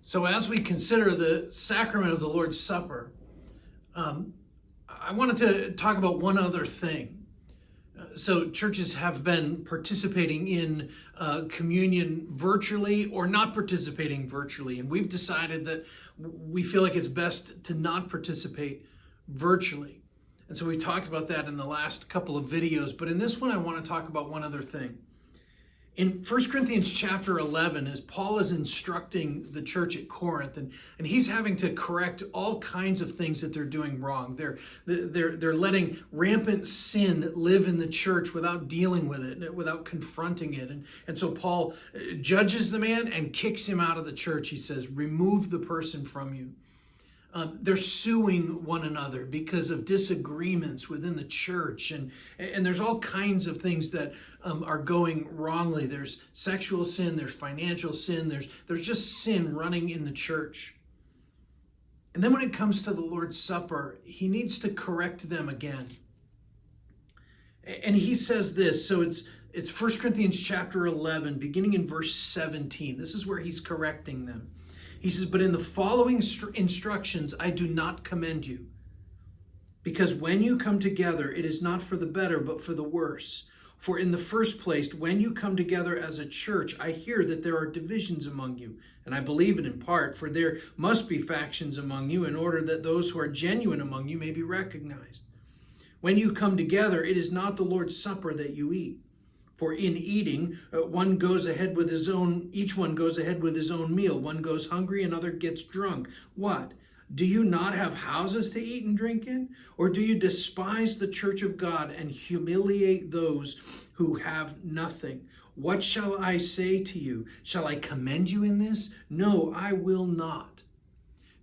So as we consider the sacrament of the Lord's Supper, I wanted to talk about one other thing. So churches have been participating in communion virtually or not participating virtually. And we've decided that we feel like it's best to not participate virtually. And so we talked about that in the last couple of videos. But in this one, I want to talk about one other thing. In 1 Corinthians chapter 11, as Paul is instructing the church at Corinth, and he's having to correct all kinds of things that they're doing wrong. They're letting rampant sin live in the church without dealing with it, without confronting it. And so Paul judges the man and kicks him out of the church. He says, remove the person from you. They're suing one another because of disagreements within the church. And there's all kinds of things that are going wrongly. There's sexual sin, there's financial sin, there's just sin running in the church. And then when it comes to the Lord's Supper, he needs to correct them again. And he says this, so it's 1 Corinthians chapter 11, beginning in verse 17. This is where he's correcting them. He says, but in the following instructions, I do not commend you. Because when you come together, it is not for the better, but for the worse. For in the first place, when you come together as a church, I hear that there are divisions among you. And I believe it in part, for there must be factions among you in order that those who are genuine among you may be recognized. When you come together, it is not the Lord's Supper that you eat. For in eating, each one goes ahead with his own meal. One goes hungry, another gets drunk. What? Do you not have houses to eat and drink in? Or do you despise the church of God and humiliate those who have nothing? What shall I say to you? Shall I commend you in this? No, I will not.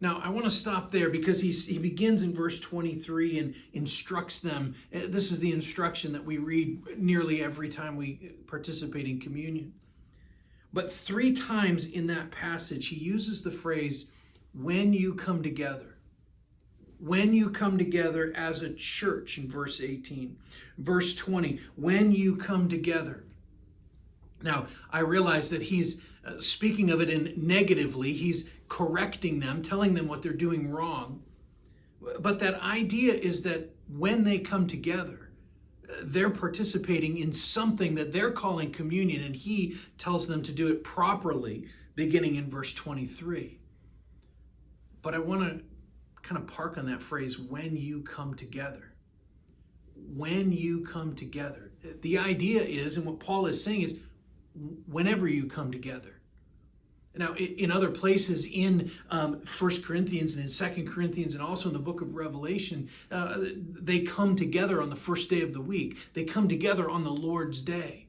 Now, I want to stop there because he begins in verse 23 and instructs them. This is the instruction that we read nearly every time we participate in communion. But 3 times in that passage, he uses the phrase, when you come together. When you come together as a church in verse 18. Verse 20, when you come together. Now, I realize that he's speaking of it in negatively. He's correcting them, telling them what they're doing wrong. But that idea is that when they come together, they're participating in something that they're calling communion, and he tells them to do it properly, beginning in verse 23. But I want to kind of park on that phrase, when you come together. When you come together. The idea is, and what Paul is saying is, whenever you come together. Now, in other places in 1 Corinthians and in 2 Corinthians and also in the book of Revelation, they come together on the first day of the week. They come together on the Lord's day.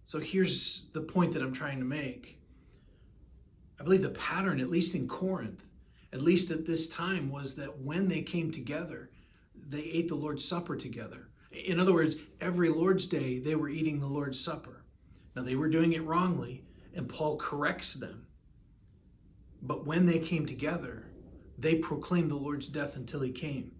So here's the point that I'm trying to make. I believe the pattern, at least in Corinth, at least at this time, was that when they came together, they ate the Lord's Supper together. In other words, every Lord's Day, they were eating the Lord's Supper. Now, they were doing it wrongly, and Paul corrects them. But when they came together, they proclaimed the Lord's death until he came.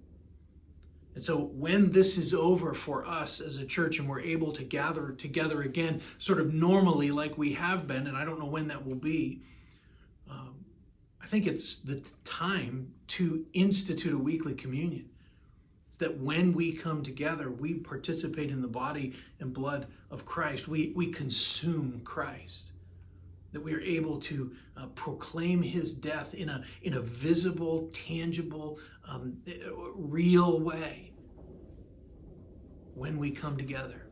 And so when this is over for us as a church and we're able to gather together again, sort of normally like we have been, and I don't know when that will be, I think it's the time to institute a weekly communion. It's that when we come together, we participate in the body and blood of Christ. We consume Christ. That we are able to proclaim his death in a visible, tangible, real way when we come together.